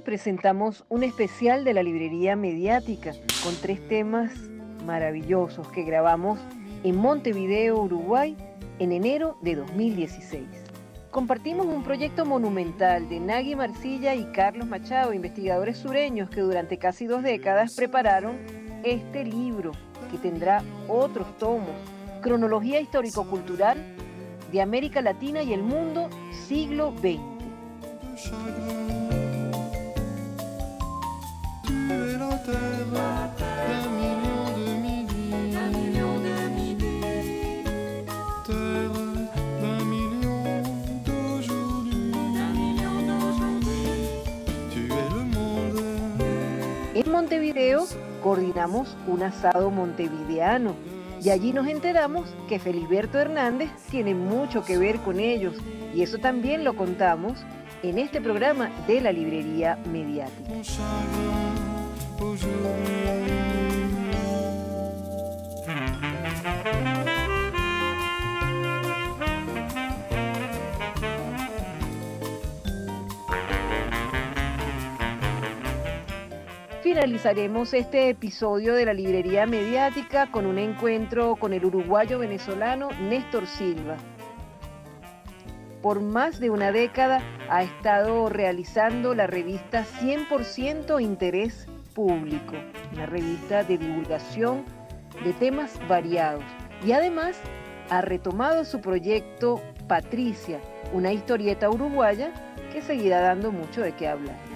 presentamos un especial de la librería Mediática con 3 temas maravillosos que grabamos en Montevideo, Uruguay, en enero de 2016. Compartimos un proyecto monumental de Nagui Marcilla y Carlos Machado, investigadores sureños que durante casi 2 décadas prepararon este libro, que tendrá otros tomos: Cronología histórico-cultural de América Latina y el mundo, siglo XX. En Montevideo coordinamos un asado montevideano y allí nos enteramos que Feliberto Hernández tiene mucho que ver con ellos, y eso también lo contamos en este programa de la librería Mediática. Finalizaremos este episodio de la librería Mediática con un encuentro con el uruguayo venezolano Néstor Silva. Por más de una década ha estado realizando la revista 100% Interés Público, una revista de divulgación de temas variados, y además ha retomado su proyecto Patricia, una historieta uruguaya que seguirá dando mucho de qué hablar.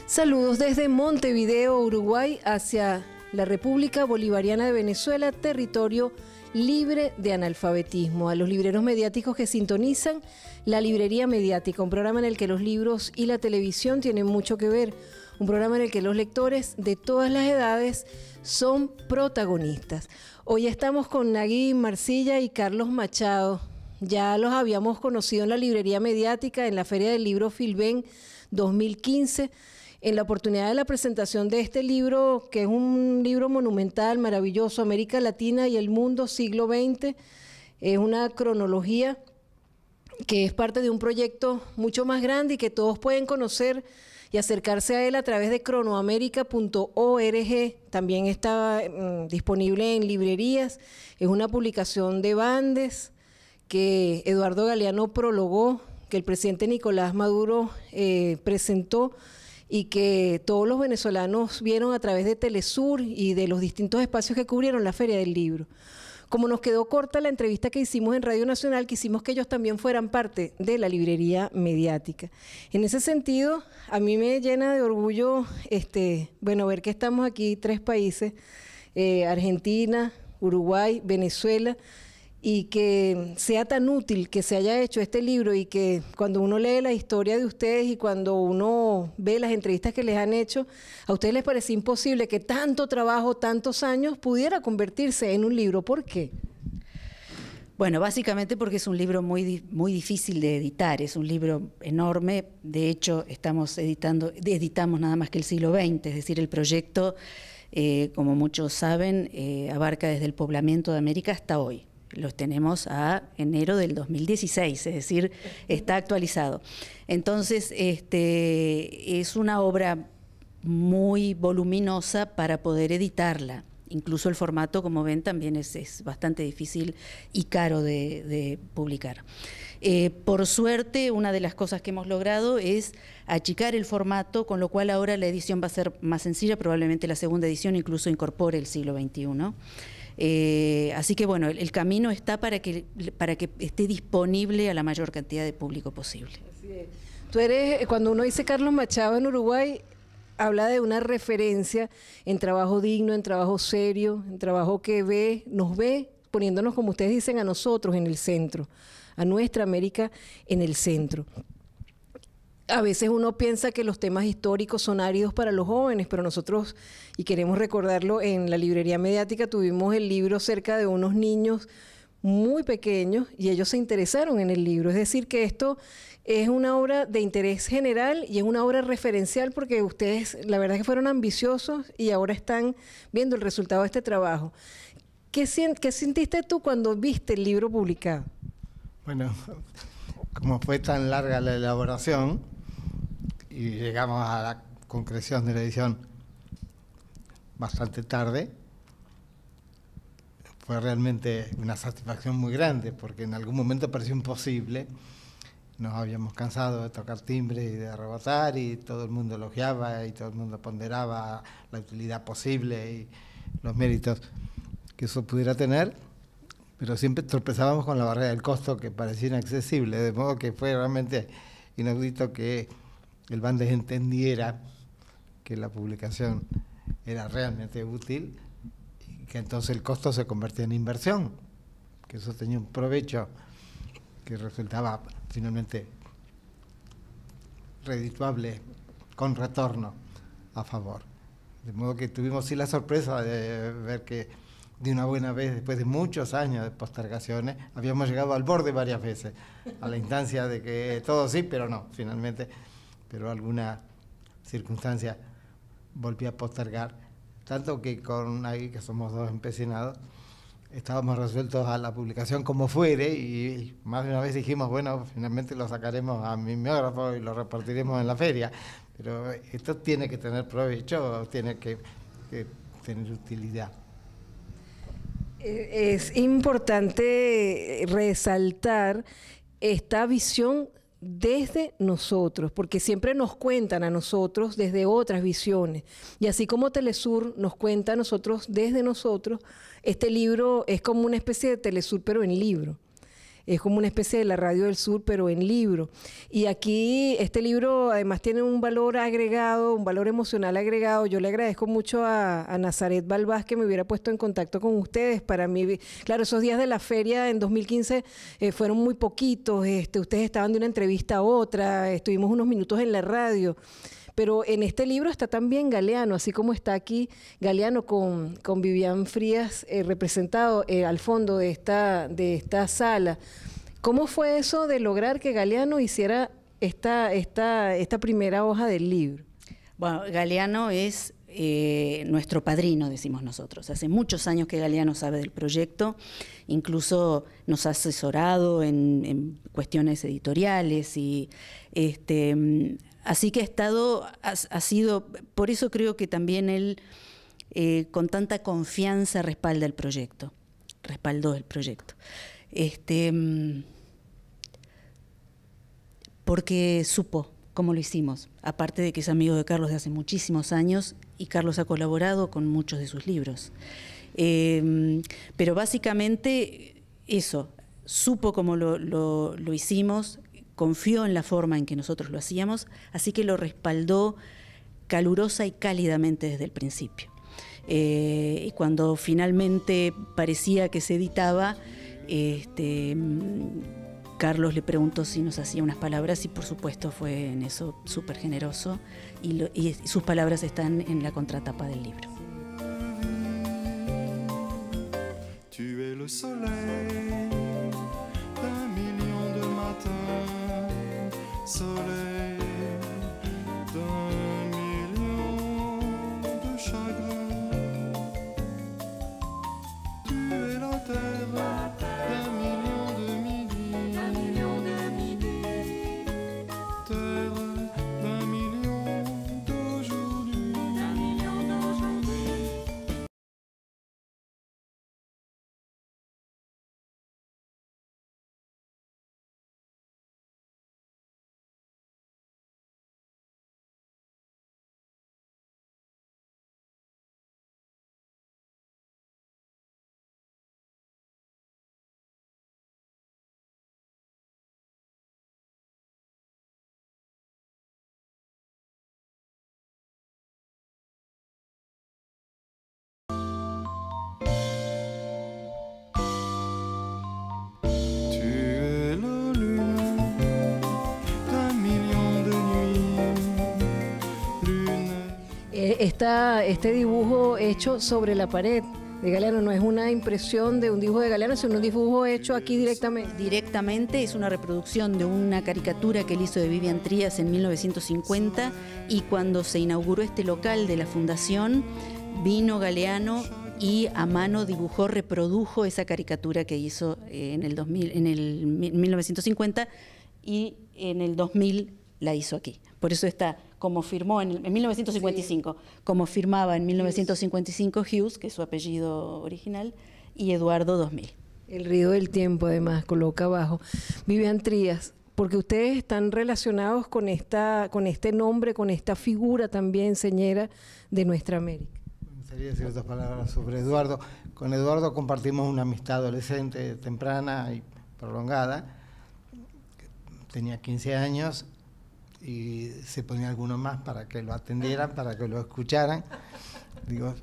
Saludos desde Montevideo, Uruguay, hacia la República Bolivariana de Venezuela, territorio libre de analfabetismo. A los libreros mediáticos que sintonizan la librería Mediática, un programa en el que los libros y la televisión tienen mucho que ver, un programa en el que los lectores de todas las edades son protagonistas. Hoy estamos con Nagui Marcilla y Carlos Machado. Ya los habíamos conocido en la librería Mediática, en la Feria del Libro Filben 2015, en la oportunidad de la presentación de este libro, que es un libro monumental, maravilloso, América Latina y el mundo, siglo XX. Es una cronología que es parte de un proyecto mucho más grande y que todos pueden conocer y acercarse a él a través de cronoamerica.org. También está disponible en librerías. Es una publicación de Bandes que Eduardo Galeano prologó, que el presidente Nicolás Maduro presentó, y que todos los venezolanos vieron a través de Telesur y de los distintos espacios que cubrieron la Feria del Libro. Como nos quedó corta la entrevista que hicimos en Radio Nacional, quisimos que ellos también fueran parte de la librería Mediática. En ese sentido, a mí me llena de orgullo ver que estamos aquí 3 países, Argentina, Uruguay, Venezuela, y que sea tan útil que se haya hecho este libro, y que cuando uno lee la historia de ustedes y cuando uno ve las entrevistas que les han hecho, a ustedes les parece imposible que tanto trabajo, tantos años, pudiera convertirse en un libro. ¿Por qué? Bueno, básicamente porque es un libro muy difícil de editar, es un libro enorme. De hecho, editamos nada más que el siglo XX, es decir, el proyecto, como muchos saben, abarca desde el poblamiento de América hasta hoy. Los tenemos a enero del 2016, es decir, está actualizado. Entonces, es una obra muy voluminosa para poder editarla. Incluso el formato, como ven, también es bastante difícil y caro de publicar. Por suerte, una de las cosas que hemos logrado es achicar el formato, con lo cual ahora la edición va a ser más sencilla. Probablemente la segunda edición incluso incorpore el siglo XXI. Así que bueno, el camino está para que esté disponible a la mayor cantidad de público posible. Así es. Tú eres, cuando uno dice Carlos Machado en Uruguay, habla de una referencia en trabajo digno, en trabajo serio, en trabajo que nos ve poniéndonos, como ustedes dicen, a nosotros en el centro, a nuestra América en el centro. A veces uno piensa que los temas históricos son áridos para los jóvenes, pero nosotros, y queremos recordarlo, en la librería Mediática tuvimos el libro cerca de unos niños muy pequeños y ellos se interesaron en el libro. Es decir, que esto es una obra de interés general y es una obra referencial porque ustedes, la verdad, que fueron ambiciosos y ahora están viendo el resultado de este trabajo. ¿Qué sentiste tú cuando viste el libro publicado? Bueno, como fue tan larga la elaboración y llegamos a la concreción de la edición bastante tarde, fue realmente una satisfacción muy grande, porque en algún momento pareció imposible. Nos habíamos cansado de tocar timbre y de rebotar, y todo el mundo elogiaba y todo el mundo ponderaba la utilidad posible y los méritos que eso pudiera tener, pero siempre tropezábamos con la barrera del costo, que parecía inaccesible, de modo que fue realmente inaudito que el Bandes entendiera que la publicación era realmente útil y que entonces el costo se convertía en inversión, que eso tenía un provecho que resultaba finalmente redituable con retorno a favor. De modo que tuvimos sí la sorpresa de ver que de una buena vez, después de muchos años de postergaciones, habíamos llegado al borde varias veces, a la instancia de que todo sí, pero no, finalmente, pero alguna circunstancia volví a postergar, tanto que con ahí, que somos dos empecinados, estábamos resueltos a la publicación como fuere, y más de una vez dijimos, bueno, finalmente lo sacaremos a mimeógrafo y lo repartiremos en la feria, pero esto tiene que tener provecho, tiene que tener utilidad. Es importante resaltar esta visión desde nosotros, porque siempre nos cuentan a nosotros desde otras visiones. Y así como Telesur nos cuenta a nosotros desde nosotros, este libro es como una especie de Telesur, pero en libro. Es como una especie de la Radio del Sur, pero en libro. Y aquí este libro además tiene un valor agregado, un valor emocional agregado. Yo le agradezco mucho a Nazaret Balbás que me hubiera puesto en contacto con ustedes. Para mí, claro, esos días de la feria en 2015 fueron muy poquitos. Ustedes estaban de una entrevista a otra, estuvimos unos minutos en la radio. Pero en este libro está también Galeano, así como está aquí Galeano con Vivian Frías representado al fondo de esta sala. ¿Cómo fue eso de lograr que Galeano hiciera esta primera hoja del libro? Bueno, Galeano es nuestro padrino, decimos nosotros. Hace muchos años que Galeano sabe del proyecto, incluso nos ha asesorado en cuestiones editoriales y así que ha sido, por eso creo que también él con tanta confianza respaldó el proyecto. Porque supo cómo lo hicimos, aparte de que es amigo de Carlos de hace muchísimos años y Carlos ha colaborado con muchos de sus libros. Pero básicamente eso, supo cómo lo hicimos, confió en la forma en que nosotros lo hacíamos, así que lo respaldó calurosa y cálidamente desde el principio. Y cuando finalmente parecía que se editaba, Carlos le preguntó si nos hacía unas palabras y por supuesto fue en eso súper generoso y sus palabras están en la contratapa del libro. Tu es le soleil d'un million de matins, soleil d'un million de chagrins. Tu es la terre d'un million de midis, terre d'un million d'aujourd'hui. Este dibujo hecho sobre la pared de Galeano, no es una impresión de un dibujo de Galeano, sino un dibujo hecho aquí directamente. Directamente es una reproducción de una caricatura que él hizo de Vivian Trías en 1950, y cuando se inauguró este local de la fundación, vino Galeano y a mano dibujó, reprodujo esa caricatura que hizo en el 1950, y en el 2000 la hizo aquí. Por eso está, como firmó en 1955, como firmaba en 1955 Hughes, que es su apellido original, y Eduardo 2000. El río del tiempo, además, coloca abajo. Vivian Trías, porque ustedes están relacionados con este nombre, con esta figura también señera de nuestra América. Me gustaría decir otras palabras sobre Eduardo. Con Eduardo compartimos una amistad adolescente, temprana y prolongada. Tenía 15 años y se ponía alguno más para que lo atendieran, para que lo escucharan. Digo,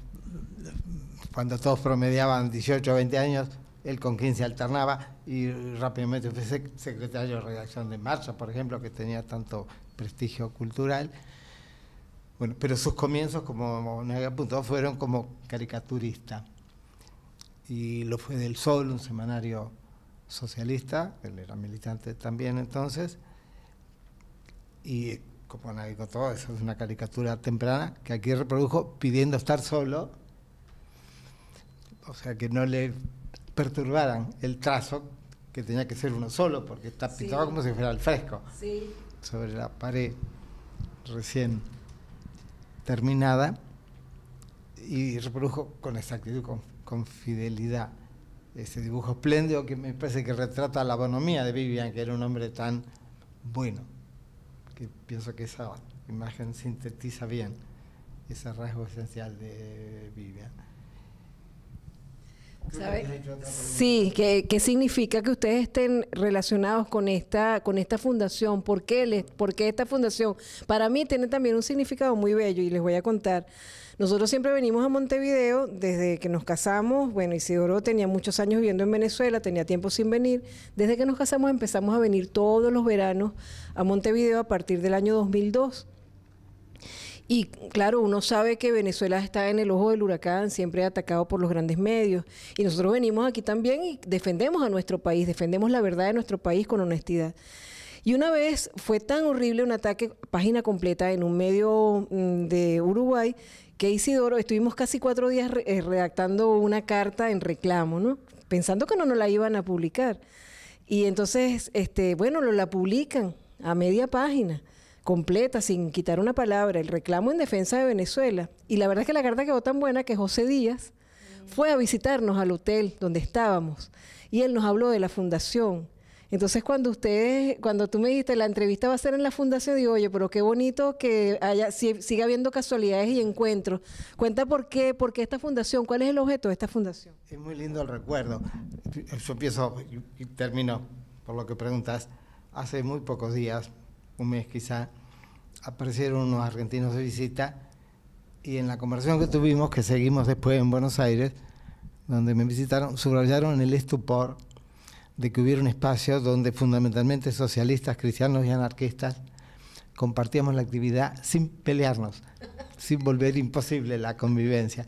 cuando todos promediaban 18 o 20 años, él con 15 alternaba y rápidamente fue secretario de redacción de Marcha, por ejemplo, que tenía tanto prestigio cultural. Bueno, pero sus comienzos, como Nagui apuntó, fueron como caricaturista. Y lo fue del Sol, un semanario socialista, él era militante también entonces, y como Nagui contó, eso es una caricatura temprana que aquí reprodujo pidiendo estar solo, o sea que no le perturbaran el trazo, que tenía que ser uno solo, porque está pintado como si fuera al fresco, sobre la pared recién terminada, y reprodujo con exactitud, con fidelidad, ese dibujo espléndido que me parece que retrata la bonomía de Vivian, que era un hombre tan bueno, que pienso que esa imagen sintetiza bien ese rasgo esencial de Vivian. ¿Sabe? Sí, ¿qué significa que ustedes estén relacionados con esta fundación? ¿Por qué esta fundación? Para mí tiene también un significado muy bello y les voy a contar. Nosotros siempre venimos a Montevideo desde que nos casamos. Bueno, Isidoro tenía muchos años viviendo en Venezuela, tenía tiempo sin venir. Desde que nos casamos empezamos a venir todos los veranos a Montevideo a partir del año 2002. Y claro, uno sabe que Venezuela está en el ojo del huracán, siempre atacado por los grandes medios. Y nosotros venimos aquí también y defendemos a nuestro país, defendemos la verdad de nuestro país con honestidad. Y una vez fue tan horrible un ataque, página completa, en un medio de Uruguay, que Isidoro, estuvimos casi 4 días redactando una carta en reclamo, ¿no? Pensando que no nos la iban a publicar. Y entonces, bueno, la publican a media página, completa, sin quitar una palabra, el reclamo en defensa de Venezuela. Y la verdad es que la carta quedó tan buena que José Díaz fue a visitarnos al hotel donde estábamos y él nos habló de la fundación. Entonces cuando tú me dijiste la entrevista va a ser en la fundación, digo, oye, pero qué bonito que siga habiendo casualidades y encuentros. Cuenta por qué esta fundación, cuál es el objeto de esta fundación. Es muy lindo el recuerdo. Yo empiezo y termino por lo que preguntas. Hace muy pocos días, un mes quizá, aparecieron unos argentinos de visita y en la conversación que tuvimos, que seguimos después en Buenos Aires, donde me visitaron, subrayaron el estupor de que hubiera un espacio donde fundamentalmente socialistas, cristianos y anarquistas compartíamos la actividad sin pelearnos, sin volver imposible la convivencia.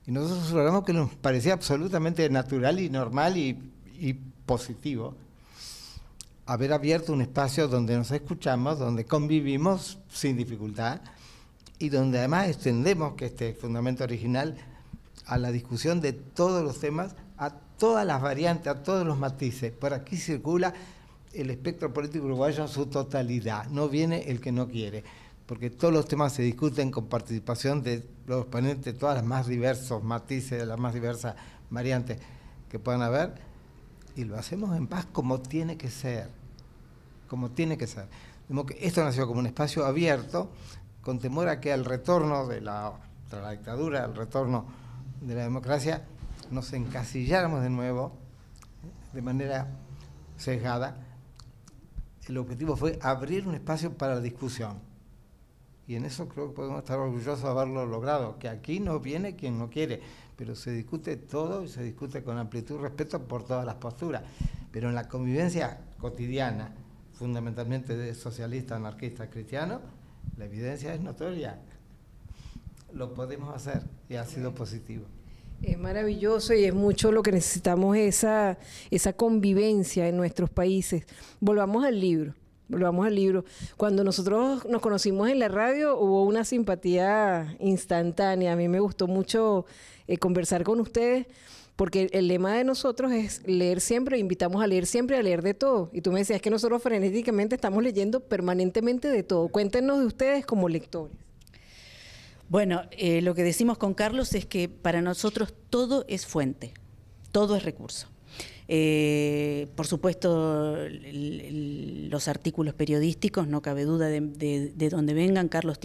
Y nosotros subrayamos que nos parecía absolutamente natural y normal y positivo haber abierto un espacio donde nos escuchamos, donde convivimos sin dificultad y donde además extendemos que este fundamento original a la discusión de todos los temas, a todas las variantes, a todos los matices. Por aquí circula el espectro político uruguayo en su totalidad, no viene el que no quiere, porque todos los temas se discuten con participación de los exponentes de todas las más diversos matices, de las más diversas variantes que puedan haber, y lo hacemos en paz como tiene que ser, como tiene que ser. Que esto nació como un espacio abierto, con temor a que al retorno de la dictadura, al retorno de la democracia, nos encasilláramos de nuevo de manera sesgada. El objetivo fue abrir un espacio para la discusión. Y en eso creo que podemos estar orgullosos de haberlo logrado, que aquí no viene quien no quiere, pero se discute todo y se discute con amplitud y respeto por todas las posturas. Pero en la convivencia cotidiana, fundamentalmente de socialistas, anarquistas, cristianos, la evidencia es notoria. Lo podemos hacer y ha sido positivo. Es maravilloso y es mucho lo que necesitamos, esa convivencia en nuestros países. Volvamos al libro. Volvamos al libro. Cuando nosotros nos conocimos en la radio hubo una simpatía instantánea. A mí me gustó mucho conversar con ustedes porque el lema de nosotros es leer siempre, invitamos a leer siempre, a leer de todo. Y tú me decías que nosotros frenéticamente estamos leyendo permanentemente de todo. Cuéntenos de ustedes como lectores. Bueno, lo que decimos con Carlos es que para nosotros todo es fuente, todo es recurso. Por supuesto, los artículos periodísticos, no cabe duda de dónde vengan. Carlos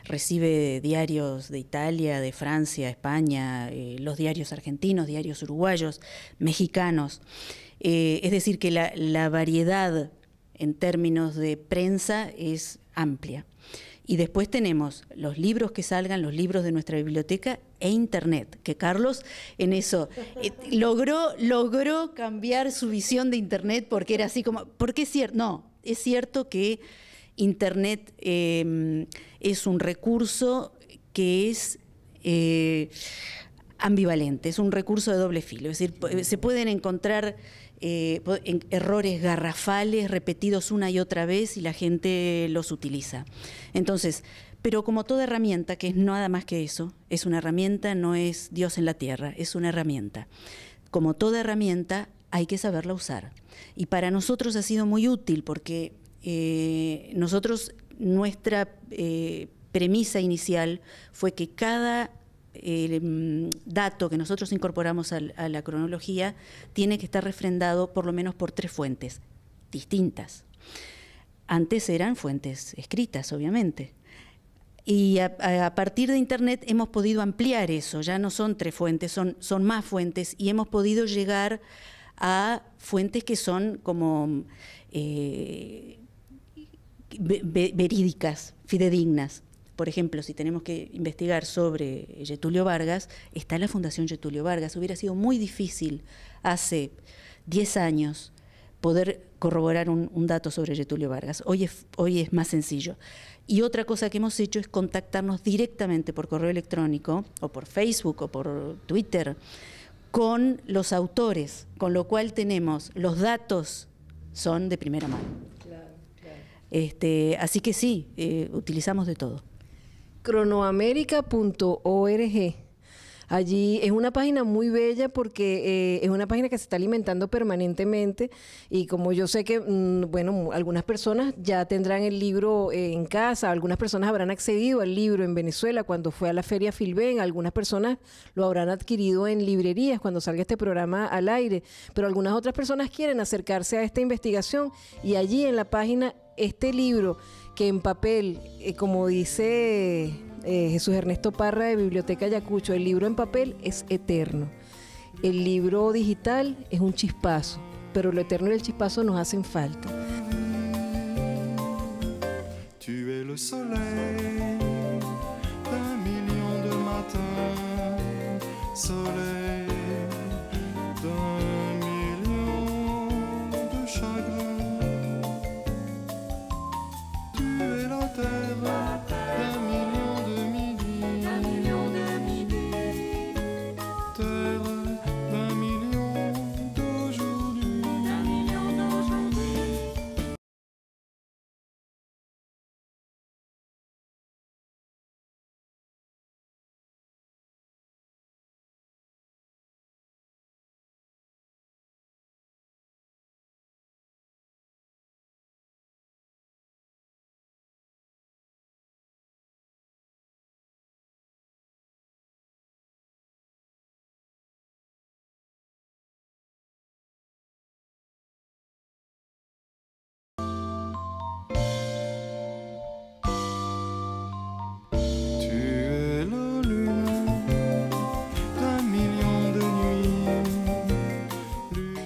recibe diarios de Italia, de Francia, España, los diarios argentinos, diarios uruguayos, mexicanos. Es decir, que la variedad en términos de prensa es amplia. Y después tenemos los libros que salgan, los libros de nuestra biblioteca e Internet, que Carlos en eso logró cambiar su visión de Internet porque era así como, porque es cierto, no, es cierto que Internet es un recurso que es ambivalente, es un recurso de doble filo, es decir, se pueden encontrar errores garrafales repetidos una y otra vez y la gente los utiliza. Entonces, pero como toda herramienta, que es nada más que eso, es una herramienta, no es Dios en la tierra, es una herramienta. Como toda herramienta hay que saberla usar. Y para nosotros ha sido muy útil porque nuestra premisa inicial fue que cada dato que nosotros incorporamos a la cronología tiene que estar refrendado por lo menos por 3 fuentes distintas. Antes eran fuentes escritas, obviamente. Y a partir de Internet hemos podido ampliar eso, ya no son 3 fuentes, son más fuentes y hemos podido llegar a fuentes que son como verídicas, fidedignas. Por ejemplo, si tenemos que investigar sobre Getúlio Vargas, está la Fundación Getúlio Vargas. Hubiera sido muy difícil hace 10 años poder corroborar un dato sobre Getúlio Vargas. Hoy es más sencillo. Y otra cosa que hemos hecho es contactarnos directamente por correo electrónico, o por Facebook, o por Twitter, con los autores, con lo cual tenemos los datos son de primera mano. Claro, claro. Así que sí, utilizamos de todo. Cronoamerica.org. Allí es una página muy bella porque es una página que se está alimentando permanentemente y como yo sé que, bueno, algunas personas ya tendrán el libro en casa, algunas personas habrán accedido al libro en Venezuela cuando fue a la Feria Filben, algunas personas lo habrán adquirido en librerías cuando salga este programa al aire, pero algunas otras personas quieren acercarse a esta investigación y allí en la página este libro que en papel, como dice Jesús Ernesto Parra de Biblioteca Ayacucho, el libro en papel es eterno. El libro digital es un chispazo, pero lo eterno y el chispazo nos hacen falta. Tu es le soleil d'un million de matins, soleil d'un million de chagrins. Tu es la terre d'un million de midis, terre d'un million d'aujourd'hui.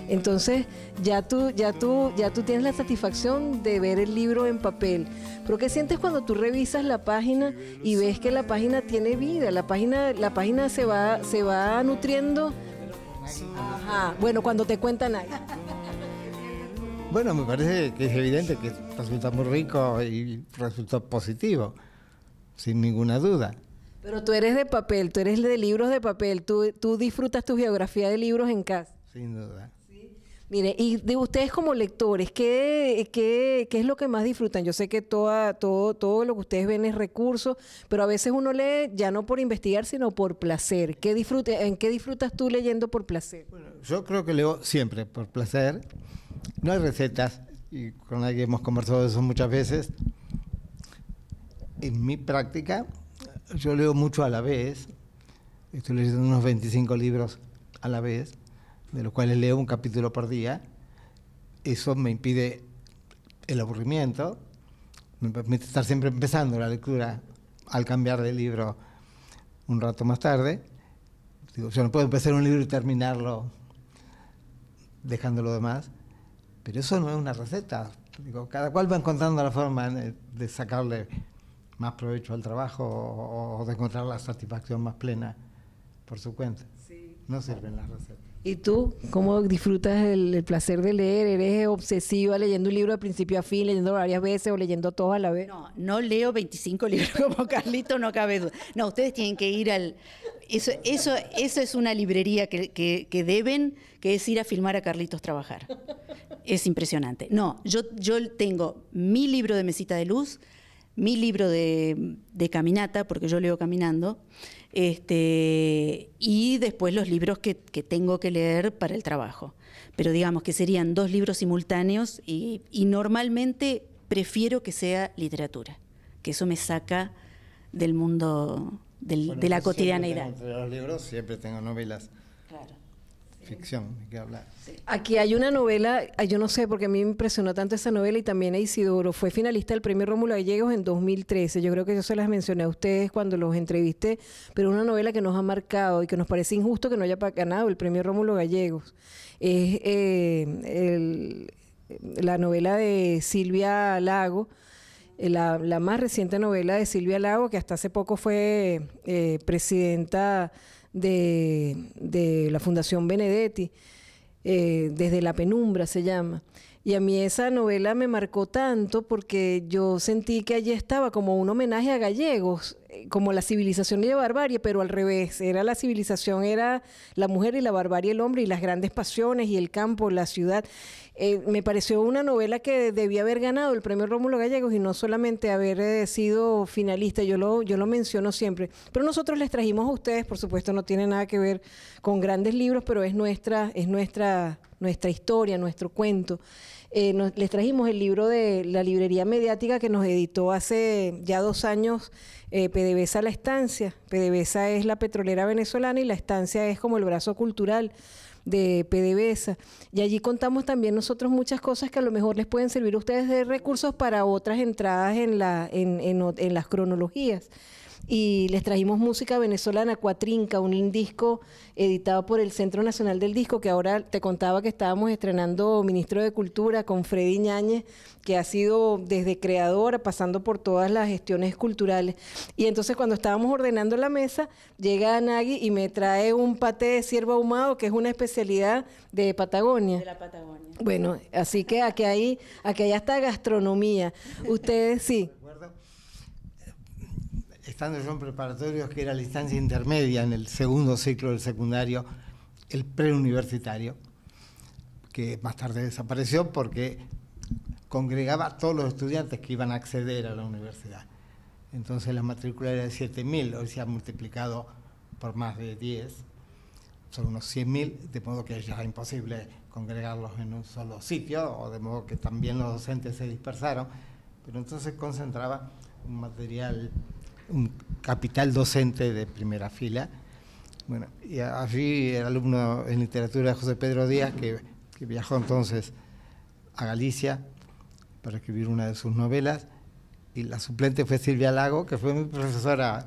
Entonces ya tú tienes la satisfacción de ver el libro en papel. Pero ¿qué sientes cuando tú revisas la página y ves que la página tiene vida? La página se va nutriendo. Ajá. Bueno, cuando te cuentan ahí. Bueno, me parece que es evidente que resulta muy rico y resulta positivo, sin ninguna duda. Pero tú eres de papel, tú eres de libros de papel, tú disfrutas tu geografía de libros en casa. Sin duda. Mire, y de ustedes como lectores, ¿qué es lo que más disfrutan? Yo sé que todo lo que ustedes ven es recurso, pero a veces uno lee ya no por investigar, sino por placer. ¿En qué disfrutas tú leyendo por placer? Bueno, yo creo que leo siempre por placer. No hay recetas, y con alguien hemos conversado de eso muchas veces. En mi práctica, yo leo mucho a la vez. Estoy leyendo unos 25 libros a la vez, de los cuales leo un capítulo por día. Eso me impide el aburrimiento, me permite estar siempre empezando la lectura al cambiar de libro un rato más tarde. Digo, yo no puedo empezar un libro y terminarlo dejando lo demás, pero eso no es una receta. Digo, cada cual va encontrando la forma de sacarle más provecho al trabajo o de encontrar la satisfacción más plena por su cuenta. Sí. No sirven las recetas. ¿Y tú cómo disfrutas el placer de leer? ¿Eres obsesiva leyendo un libro de principio a fin, leyendo varias veces o leyendo todos a la vez? No leo 25 libros como Carlito, no cabe duda. No, ustedes tienen que ir al... Eso es una librería que deben, que es ir a filmar a Carlitos trabajar. Es impresionante. No, yo tengo mi libro de mesita de luz, mi libro de caminata, porque yo leo caminando, y después los libros que tengo que leer para el trabajo. Pero digamos que serían 2 libros simultáneos y normalmente prefiero que sea literatura, que eso me saca del mundo de la cotidianeidad. Entre los libros siempre tengo novelas. Claro. Ficción, hay que hablar. Sí. Aquí hay una novela, yo no sé, porque a mí me impresionó tanto esa novela y también a Isidoro, fue finalista del Premio Rómulo Gallegos en 2013. Yo creo que yo se las mencioné a ustedes cuando los entrevisté, pero una novela que nos ha marcado y que nos parece injusto que no haya ganado el Premio Rómulo Gallegos. Es la novela de Silvia Lago, la más reciente novela de Silvia Lago, que hasta hace poco fue presidenta de la Fundación Benedetti, Desde la penumbra se llama. Y a mí esa novela me marcó tanto porque yo sentí que allí estaba como un homenaje a Gallegos, como la civilización y la barbarie, pero al revés. Era la civilización, era la mujer y la barbarie el hombre y las grandes pasiones y el campo, la ciudad. Me pareció una novela que debía haber ganado el Premio Rómulo Gallegos y no solamente haber sido finalista. Yo lo menciono siempre. Pero nosotros les trajimos a ustedes, por supuesto no tiene nada que ver con grandes libros, pero es nuestra historia, nuestro cuento. Les trajimos el libro de la librería mediática que nos editó hace ya 2 años, PDVSA La Estancia. PDVSA es la petrolera venezolana y La Estancia es como el brazo cultural de PDVSA. Y allí contamos también nosotros muchas cosas que a lo mejor les pueden servir a ustedes de recursos para otras entradas en las cronologías. Y les trajimos música venezolana, Cuatrinca, un disco editado por el Centro Nacional del Disco, que ahora te contaba que estábamos estrenando Ministro de Cultura con Freddy Ñáñez, que ha sido desde creadora, pasando por todas las gestiones culturales. Y entonces cuando estábamos ordenando la mesa, llega Nagui y me trae un paté de ciervo ahumado, que es una especialidad de Patagonia. De la Patagonia. Bueno, así que aquí hay hasta gastronomía. Ustedes sí. Estando yo en preparatorios, que era la instancia intermedia en el segundo ciclo del secundario, el preuniversitario, que más tarde desapareció porque congregaba a todos los estudiantes que iban a acceder a la universidad. Entonces la matrícula era de 7.000, hoy se ha multiplicado por más de 10, son unos 100.000, de modo que ya era imposible congregarlos en un solo sitio, o de modo que también los docentes se dispersaron, pero entonces concentraba un material, un capital docente de primera fila. Bueno, y allí el alumno en literatura de José Pedro Díaz, que viajó entonces a Galicia para escribir una de sus novelas, y la suplente fue Silvia Lago, que fue mi profesora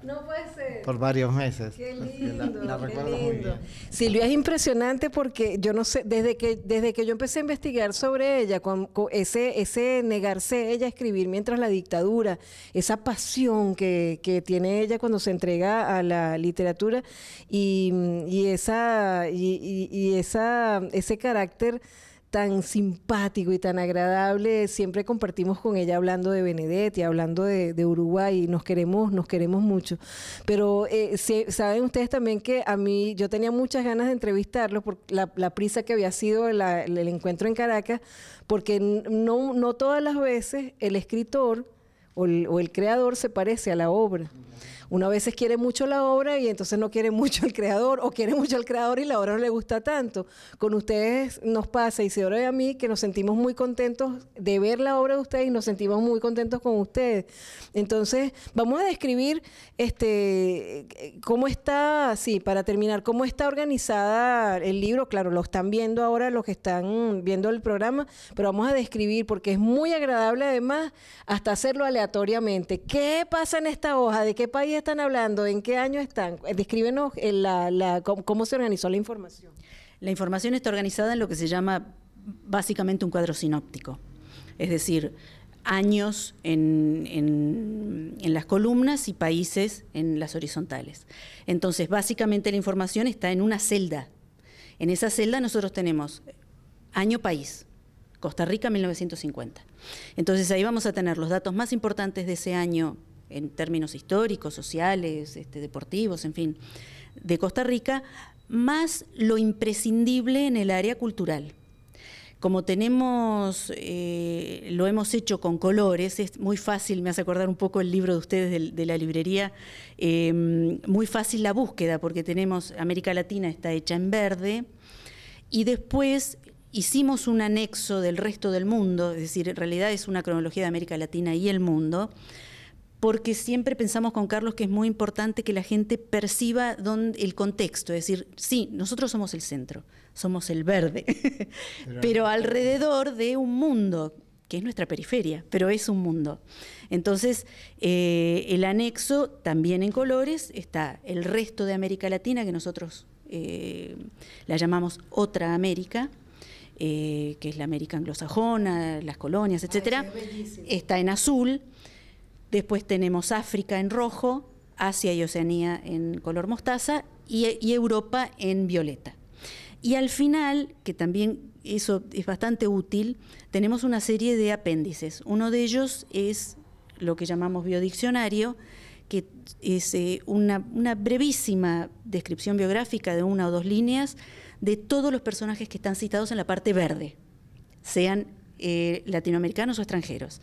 por varios meses. Qué lindo, la recuerdo muy bien. Silvia es impresionante porque yo no sé, desde que yo empecé a investigar sobre ella, con ese negarse ella a escribir mientras la dictadura, esa pasión que tiene ella cuando se entrega a la literatura y ese carácter tan simpático y tan agradable. Siempre compartimos con ella hablando de Benedetti, hablando de Uruguay, y nos queremos mucho. Pero saben ustedes también que a mí, yo tenía muchas ganas de entrevistarlos por la prisa que había sido el encuentro en Caracas, porque no todas las veces el escritor o el creador se parece a la obra. Uno a veces quiere mucho la obra y entonces no quiere mucho el creador, o quiere mucho el creador y la obra no le gusta tanto. Con ustedes nos pasa, Isidoro y a mí, que nos sentimos muy contentos de ver la obra de ustedes y nos sentimos muy contentos con ustedes. Entonces, vamos a describir cómo está, sí, para terminar, cómo está organizada el libro. Claro, lo están viendo ahora los que están viendo el programa, pero vamos a describir, porque es muy agradable además hasta hacerlo aleatoriamente. ¿Qué pasa en esta hoja? ¿De qué país están hablando? ¿En qué año están? Descríbenos cómo se organizó la información. La información está organizada en lo que se llama básicamente un cuadro sinóptico, es decir, años en las columnas y países en las horizontales. Entonces, básicamente la información está en una celda. En esa celda nosotros tenemos año país, Costa Rica 1950. Entonces ahí vamos a tener los datos más importantes de ese año en términos históricos, sociales, deportivos, en fin, de Costa Rica, más lo imprescindible en el área cultural. Como tenemos, lo hemos hecho con colores, es muy fácil, me hace acordar un poco el libro de ustedes de la librería, muy fácil la búsqueda, porque tenemos, América Latina está hecha en verde, y después hicimos un anexo del resto del mundo, es decir, en realidad es una cronología de América Latina y el mundo, porque siempre pensamos con Carlos que es muy importante que la gente perciba el contexto, es decir, sí, nosotros somos el centro, somos el verde, pero alrededor de un mundo, que es nuestra periferia, pero es un mundo. Entonces, el anexo, también en colores, está el resto de América Latina, que nosotros la llamamos otra América, que es la América anglosajona, las colonias, etcétera, está en azul. Después tenemos África en rojo, Asia y Oceanía en color mostaza y Europa en violeta. Y al final, que también eso es bastante útil, tenemos una serie de apéndices. Uno de ellos es lo que llamamos biodiccionario, que es una brevísima descripción biográfica de 1 o 2 líneas de todos los personajes que están citados en la parte verde, sean latinoamericanos o extranjeros.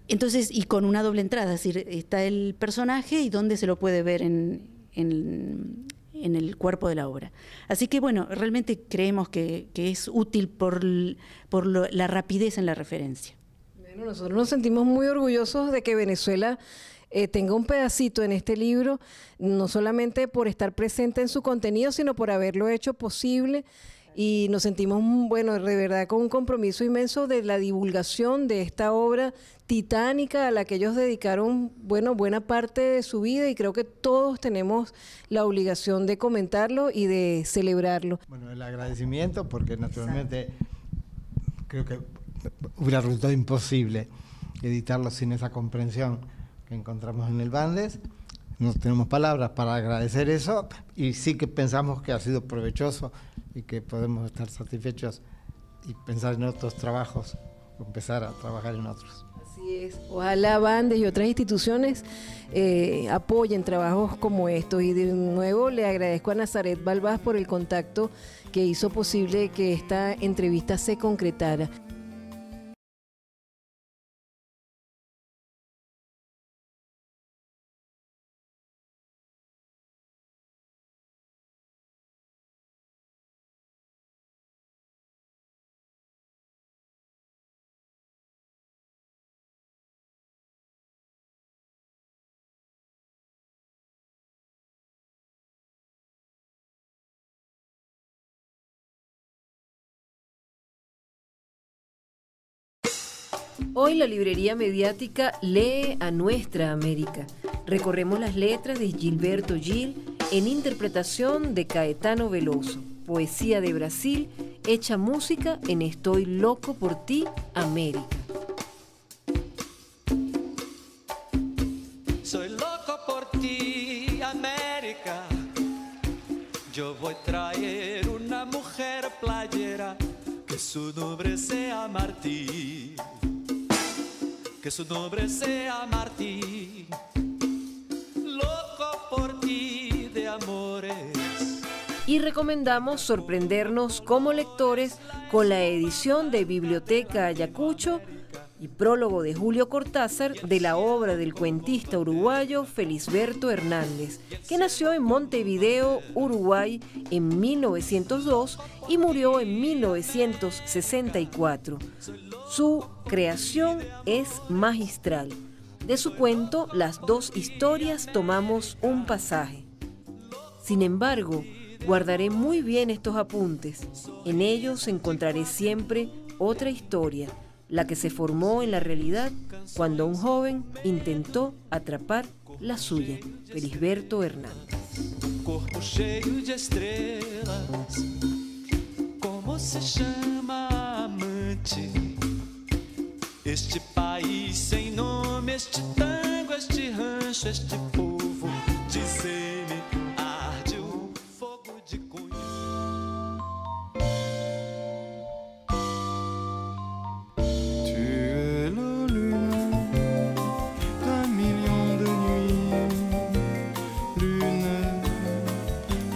Entonces, y con una doble entrada, es decir, está el personaje y dónde se lo puede ver en el cuerpo de la obra. Así que, bueno, realmente creemos que es útil por la rapidez en la referencia. Bueno, nosotros nos sentimos muy orgullosos de que Venezuela tenga un pedacito en este libro, no solamente por estar presente en su contenido, sino por haberlo hecho posible. Y nos sentimos, bueno, de verdad con un compromiso inmenso de la divulgación de esta obra titánica a la que ellos dedicaron, bueno, buena parte de su vida, y creo que todos tenemos la obligación de comentarlo y de celebrarlo. Bueno, el agradecimiento, porque naturalmente creo que hubiera resultado imposible editarlo sin esa comprensión que encontramos en el Bandes. No tenemos palabras para agradecer eso, y sí que pensamos que ha sido provechoso y que podemos estar satisfechos y pensar en otros trabajos, o empezar a trabajar en otros. Así es. Ojalá Bandes y otras instituciones apoyen trabajos como estos. Y de nuevo le agradezco a Nazaret Balbás por el contacto que hizo posible que esta entrevista se concretara. Hoy la librería mediática lee a nuestra América. Recorremos las letras de Gilberto Gil en interpretación de Caetano Veloso. Poesía de Brasil, hecha música en Estoy loco por ti, América. Soy loco por ti, América. Yo voy a traer una mujer playera que su nombre sea Martí, que su nombre sea Martí, loco por ti de amores. Y recomendamos sorprendernos como lectores con la edición de Biblioteca Ayacucho y prólogo de Julio Cortázar de la obra del cuentista uruguayo Felisberto Hernández, que nació en Montevideo, Uruguay, en 1902 y murió en 1964. Su creación es magistral. De su cuento, Las dos historias, tomamos un pasaje. Sin embargo, guardaré muy bien estos apuntes. En ellos encontraré siempre otra historia, la que se formó en la realidad cuando un joven intentó atrapar la suya. Felisberto Hernández. Corpo cheio de estrelas, como se chama amante? Este país sem nome, este tango, este rancho, este povo, dizer-me, arde o fogo de cunho. Tu es la lune d'un million de nuits, lune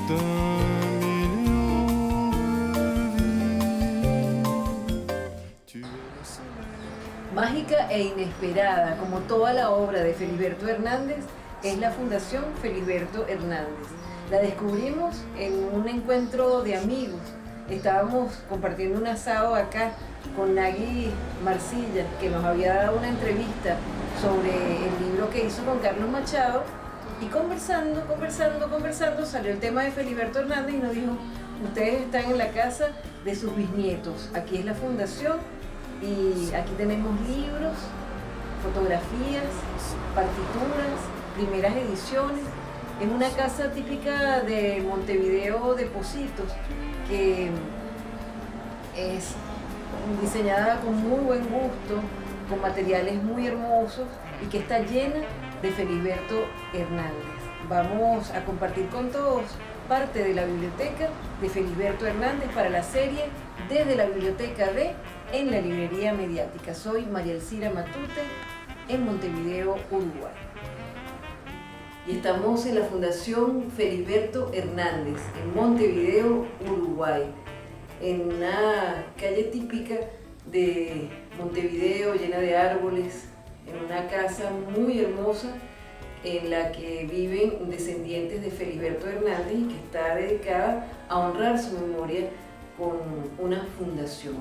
d'un million de vies. Tu es le soleil. Mágica e inesperada, como toda la obra de Felisberto Hernández, es la Fundación Felisberto Hernández. La descubrimos en un encuentro de amigos. Estábamos compartiendo un asado acá con Nagui Marcilla, que nos había dado una entrevista sobre el libro que hizo con Carlos Machado, y conversando, salió el tema de Felisberto Hernández y nos dijo: ustedes están en la casa de sus bisnietos, aquí es la fundación y aquí tenemos libros, fotografías, partituras, primeras ediciones. Es una casa típica de Montevideo de Pocitos, que es diseñada con muy buen gusto, con materiales muy hermosos y que está llena de Felisberto Hernández. Vamos a compartir con todos parte de la biblioteca de Felisberto Hernández para la serie Desde la Biblioteca de en la Librería Mediática. Soy María Elcira Matute en Montevideo, Uruguay. Y estamos en la Fundación Felisberto Hernández, en Montevideo, Uruguay, en una calle típica de Montevideo, llena de árboles, en una casa muy hermosa en la que viven descendientes de Felisberto Hernández y que está dedicada a honrar su memoria con una fundación.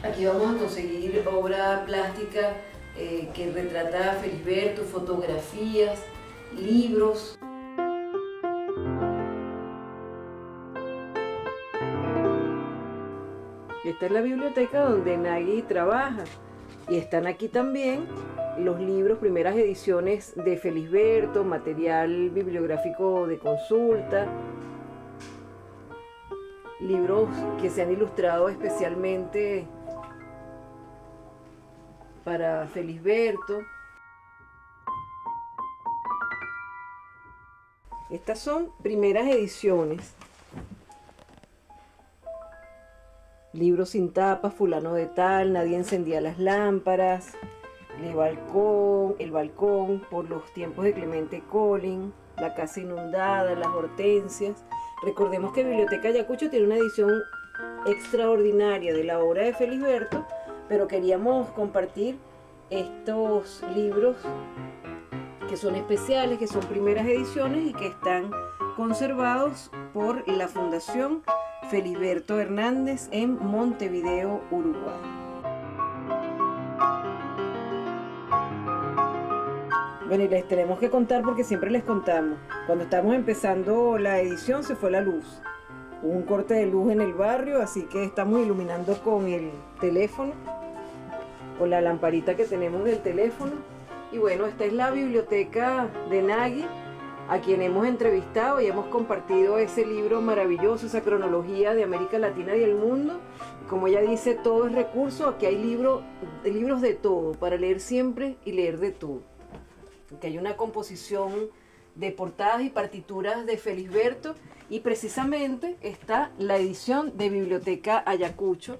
Aquí vamos a conseguir obra plástica que retrata a Felisberto, fotografías, libros. Esta es la biblioteca donde Nagui trabaja y están aquí también los libros, primeras ediciones de Felisberto, material bibliográfico de consulta, libros que se han ilustrado especialmente para Felisberto. Estas son primeras ediciones. Libros sin tapa, fulano de tal, nadie encendía las lámparas, el balcón, por los tiempos de Clemente Collin, la casa inundada, las hortensias. Recordemos que Biblioteca Ayacucho tiene una edición extraordinaria de la obra de Felisberto, pero queríamos compartir estos libros que son especiales, que son primeras ediciones y que están conservados por la Fundación Felisberto Hernández en Montevideo, Uruguay. Bueno, y les tenemos que contar porque siempre les contamos. Cuando estábamos empezando la edición se fue la luz. Hubo un corte de luz en el barrio, así que estamos iluminando con el teléfono, con la lamparita que tenemos del teléfono. Y bueno, esta es la biblioteca de Nagui, a quien hemos entrevistado y hemos compartido ese libro maravilloso, esa cronología de América Latina y el mundo. Como ella dice, todo es recurso. Aquí hay libros de todo, para leer siempre y leer de todo. Aquí hay una composición de portadas y partituras de Felisberto, y precisamente está la edición de Biblioteca Ayacucho,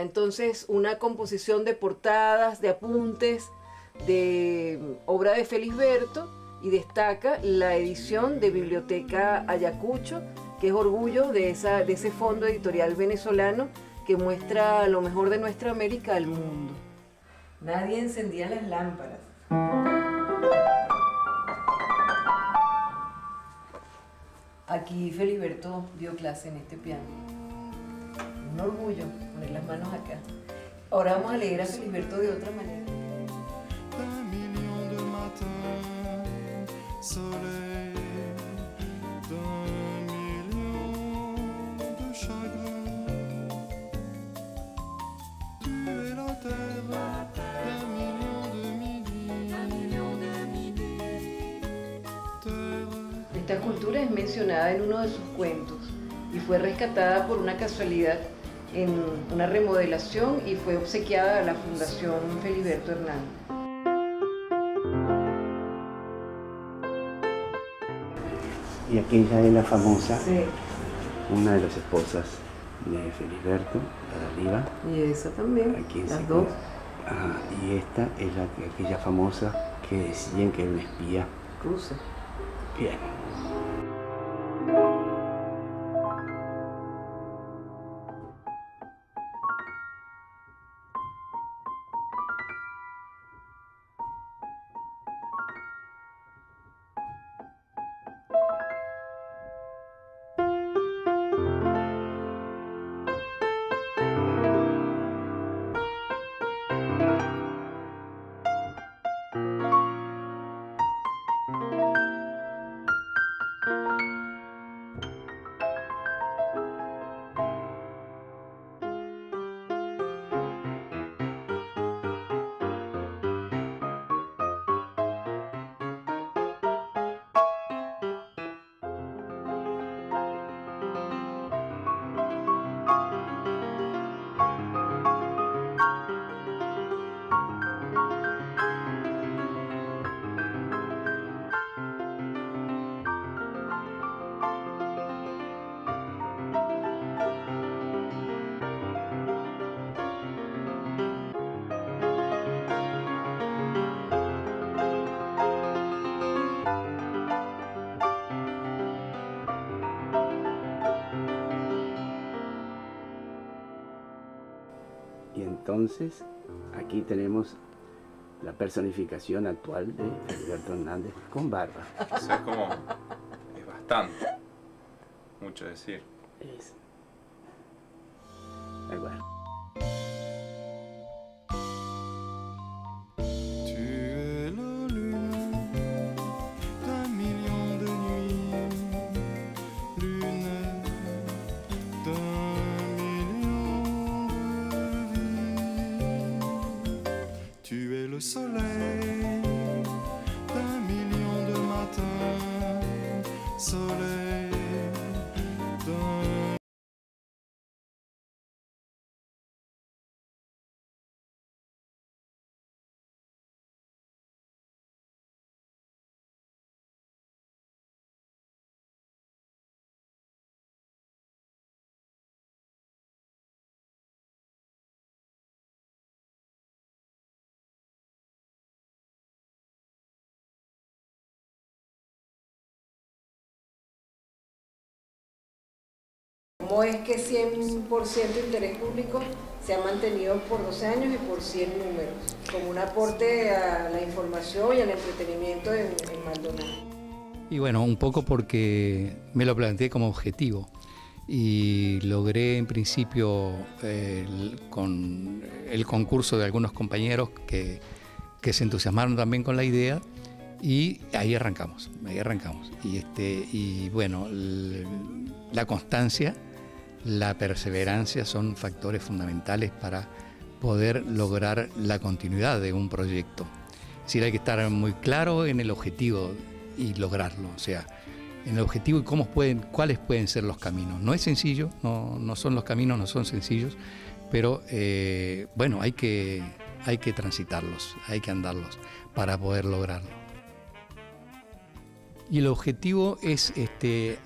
Entonces, una composición de portadas, de apuntes, de obra de Felisberto, y destaca la edición de Biblioteca Ayacucho, que es orgullo de ese fondo editorial venezolano que muestra lo mejor de nuestra América al mundo. Nadie encendía las lámparas. Aquí Felisberto dio clase en este piano. Un orgullo poner las manos acá. Ahora vamos a leer a Felisberto de otra manera. Un million de matins, soleil, d'un million de chagrins. Tu es la terre d'un million de midi. Terre. Esta cultura es mencionada en uno de sus cuentos y fue rescatada por una casualidad en una remodelación y fue obsequiada a la Fundación Felisberto Hernández. Y aquella es la famosa, Sí, una de las esposas de Felisberto, la Daliva. y esa también, Aquí en las sí, dos. Ajá, y esta es aquella famosa que decían que era una espía. Rusa. Bien. Y entonces aquí tenemos la personificación actual de Felisberto Hernández con barba. Eso es como, es bastante, mucho decir. Es. Ahí va. Tu es la lune d'un million de nuits, lune d'un million de vies. Tu es le soleil d'un million de matins, soleil d'un. ¿Cómo es que 100% interés público se ha mantenido por 12 años y por 100 números, como un aporte a la información y al entretenimiento en Maldonado? Y bueno, un poco porque me lo planteé como objetivo y logré en principio con el concurso de algunos compañeros que se entusiasmaron también con la idea y ahí arrancamos. Y bueno, la constancia, la perseverancia son factores fundamentales para poder lograr la continuidad de un proyecto. Es decir, hay que estar muy claro en el objetivo y lograrlo, o sea, en el objetivo y cuáles pueden ser los caminos. No es sencillo, no son los caminos, no son sencillos, pero bueno, hay que transitarlos, hay que andarlos para poder lograrlo. Y el objetivo es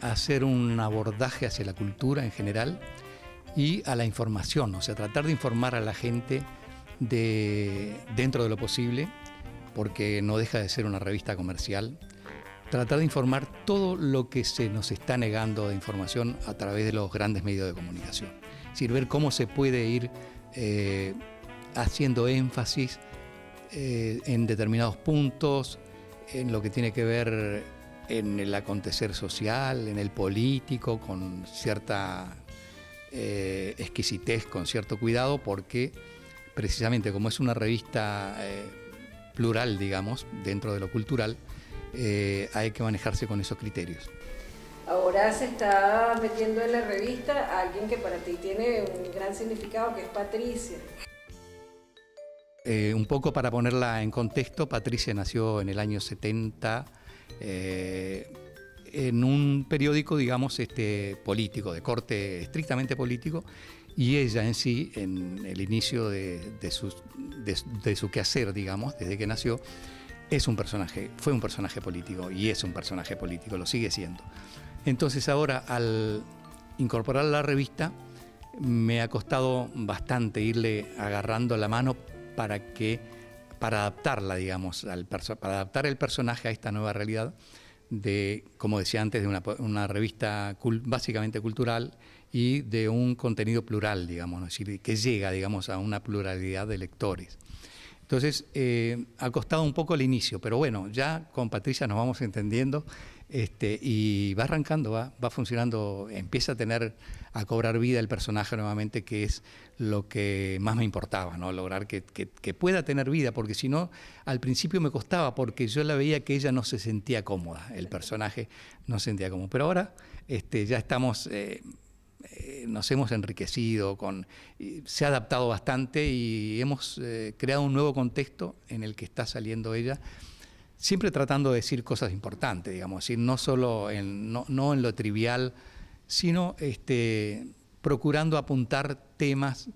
hacer un abordaje hacia la cultura en general y a la información, o sea, tratar de informar a la gente dentro de lo posible, porque no deja de ser una revista comercial. Tratar de informar todo lo que se nos está negando de información a través de los grandes medios de comunicación. Es decir, ver cómo se puede ir haciendo énfasis en determinados puntos, en lo que tiene que ver en el acontecer social, en el político, con cierta exquisitez, con cierto cuidado, porque precisamente como es una revista plural, digamos, dentro de lo cultural, hay que manejarse con esos criterios. Ahora se está metiendo en la revista a alguien que para ti tiene un gran significado, que es Patricia. Un poco para ponerla en contexto, Patricia nació en el año 70 en un periódico, digamos, político, de corte estrictamente político, y ella en sí, en el inicio de su quehacer, digamos, desde que nació, fue un personaje político y es un personaje político, lo sigue siendo. Entonces ahora, al incorporar la revista, me ha costado bastante irle agarrando la mano para adaptarla, digamos, para adaptar el personaje a esta nueva realidad de, como decía antes, de una revista básicamente cultural y de un contenido plural, digamos, ¿no? Es decir, que llega, digamos, a una pluralidad de lectores. Entonces, ha costado un poco el inicio, pero bueno, ya con Patricia nos vamos entendiendo y va arrancando, va funcionando, empieza a cobrar vida el personaje nuevamente, que es lo que más me importaba, ¿no? Lograr que pueda tener vida, porque si no, al principio me costaba, porque yo la veía que ella no se sentía cómoda, el personaje no se sentía cómodo. Pero ahora ya estamos... nos hemos enriquecido, se ha adaptado bastante y hemos creado un nuevo contexto en el que está saliendo ella, siempre tratando de decir cosas importantes, digamos, decir, no solo no en lo trivial, sino procurando apuntar temas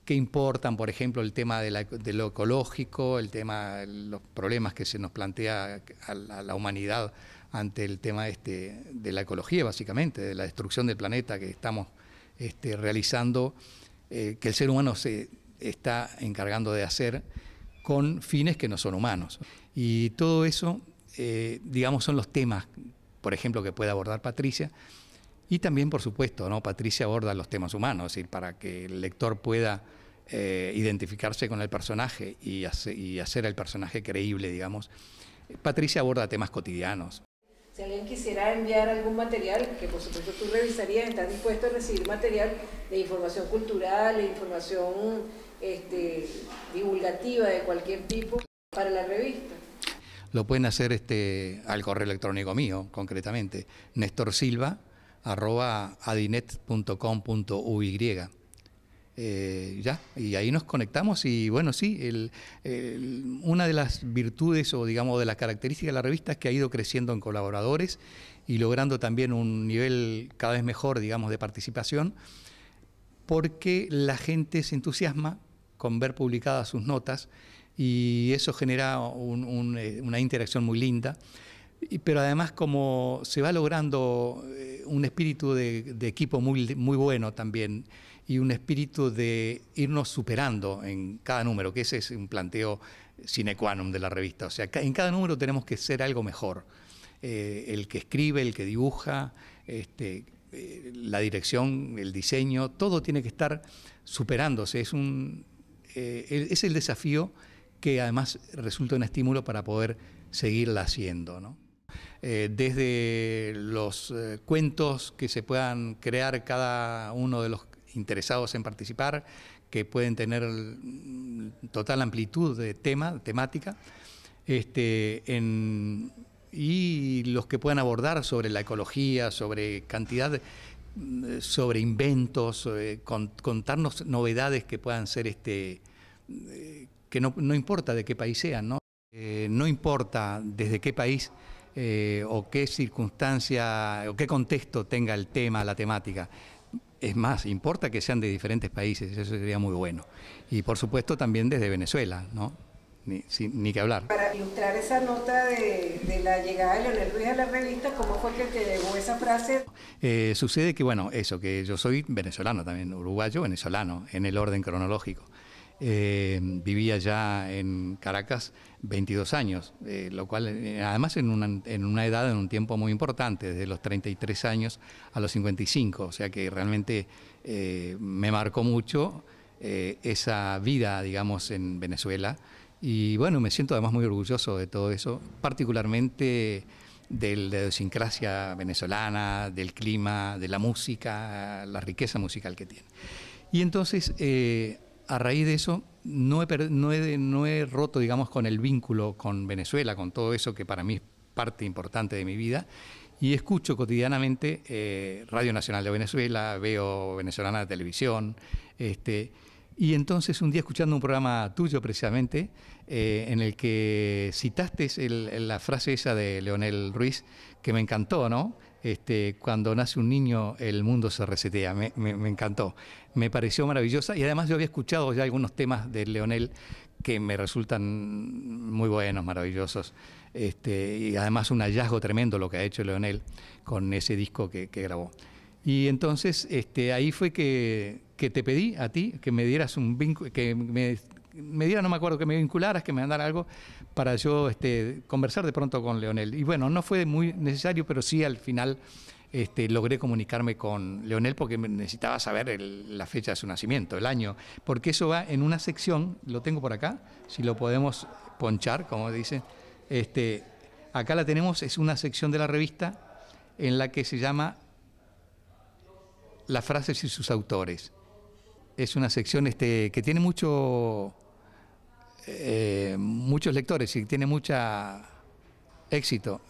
que importan, por ejemplo, el tema de lo ecológico, los problemas que se nos plantea a la humanidad ante el tema de la ecología, básicamente, de la destrucción del planeta que estamos realizando, que el ser humano se está encargando de hacer con fines que no son humanos. Y todo eso, digamos, son los temas, por ejemplo, que puede abordar Patricia. Y también, por supuesto, ¿no? Patricia aborda los temas humanos, es decir, para que el lector pueda identificarse con el personaje y hacer el personaje creíble, digamos. Patricia aborda temas cotidianos. Si alguien quisiera enviar algún material, que por supuesto tú revisarías, estás dispuesto a recibir material de información cultural, de información divulgativa de cualquier tipo para la revista. Lo pueden hacer al correo electrónico mío, concretamente, nestorsilva@adinet.com.uy. Y ahí nos conectamos y bueno, sí, una de las virtudes o digamos de las características de la revista es que ha ido creciendo en colaboradores y logrando también un nivel cada vez mejor, digamos, de participación, porque la gente se entusiasma con ver publicadas sus notas y eso genera una interacción muy linda. Pero además, como se va logrando un espíritu de equipo muy, muy bueno también, y un espíritu de irnos superando en cada número, que ese es un planteo sine qua non de la revista. O sea, en cada número tenemos que ser algo mejor. El que escribe, el que dibuja, la dirección, el diseño, todo tiene que estar superándose. Es el desafío que además resulta un estímulo para poder seguirla haciendo, ¿no? Desde los cuentos que se puedan crear cada uno de los interesados en participar, que pueden tener total amplitud de temática, y los que puedan abordar sobre la ecología, sobre sobre inventos, contarnos novedades que puedan ser, que no importa de qué país sean, ¿no? No importa desde qué país o qué circunstancia o qué contexto tenga el tema, la temática. Es más, importa que sean de diferentes países, eso sería muy bueno. Y por supuesto también desde Venezuela, ¿no? ni que hablar. Para ilustrar esa nota de la llegada de Leonel Ruiz a la revista, ¿cómo fue que te llegó esa frase? Sucede que, bueno, eso, que yo soy venezolano también, uruguayo, venezolano, en el orden cronológico. Vivía ya en Caracas 22 años, lo cual además en una edad, en un tiempo muy importante, desde los 33 años a los 55, o sea que realmente me marcó mucho esa vida, digamos, en Venezuela. Y bueno, me siento además muy orgulloso de todo eso, particularmente de la idiosincrasia venezolana, del clima, de la música, la riqueza musical que tiene. Y entonces, a raíz de eso, no he roto, digamos, con el vínculo con Venezuela, con todo eso que para mí es parte importante de mi vida, y escucho cotidianamente Radio Nacional de Venezuela, veo Venezolana de Televisión, y entonces un día escuchando un programa tuyo precisamente, en el que citaste la frase esa de Leonel Ruiz, que me encantó, ¿no? Cuando nace un niño el mundo se resetea, me encantó, me pareció maravillosa, y además yo había escuchado ya algunos temas de Leonel que me resultan muy buenos, maravillosos, y además un hallazgo tremendo lo que ha hecho Leonel con ese disco que grabó. Y entonces ahí fue que te pedí a ti que me dieras un vínculo, que me diera, no me acuerdo, que me vincularas, que me mandara algo para yo conversar de pronto con Leonel. Y bueno, no fue muy necesario, pero sí al final logré comunicarme con Leonel porque necesitaba saber la fecha de su nacimiento, el año, porque eso va en una sección, lo tengo por acá, si lo podemos ponchar, como dicen. Acá la tenemos, es una sección de la revista en la que se llama Las frases y sus autores. Es una sección que tiene muchos lectores y tiene mucho éxito.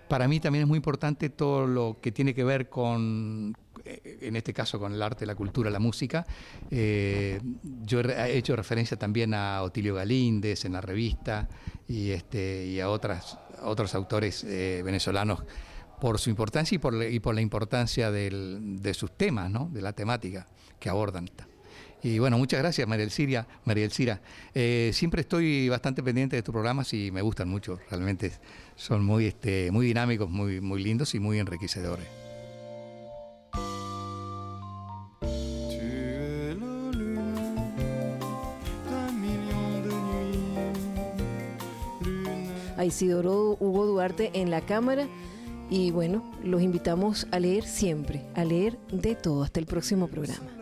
Para mí también es muy importante todo lo que tiene que ver con, en este caso, con el arte, la cultura, la música. Yo he hecho referencia también a Otilio Galíndez en la revista y a otros autores venezolanos por su importancia y por la importancia de sus temas, ¿no? De la temática que abordan. Y bueno, muchas gracias, María Elcira. Siempre estoy bastante pendiente de tus programas y me gustan mucho, realmente son muy dinámicos, muy lindos y muy enriquecedores. A Isidoro Hugo Duarte en la cámara. Y bueno, los invitamos a leer siempre, a leer de todo. Hasta el próximo programa.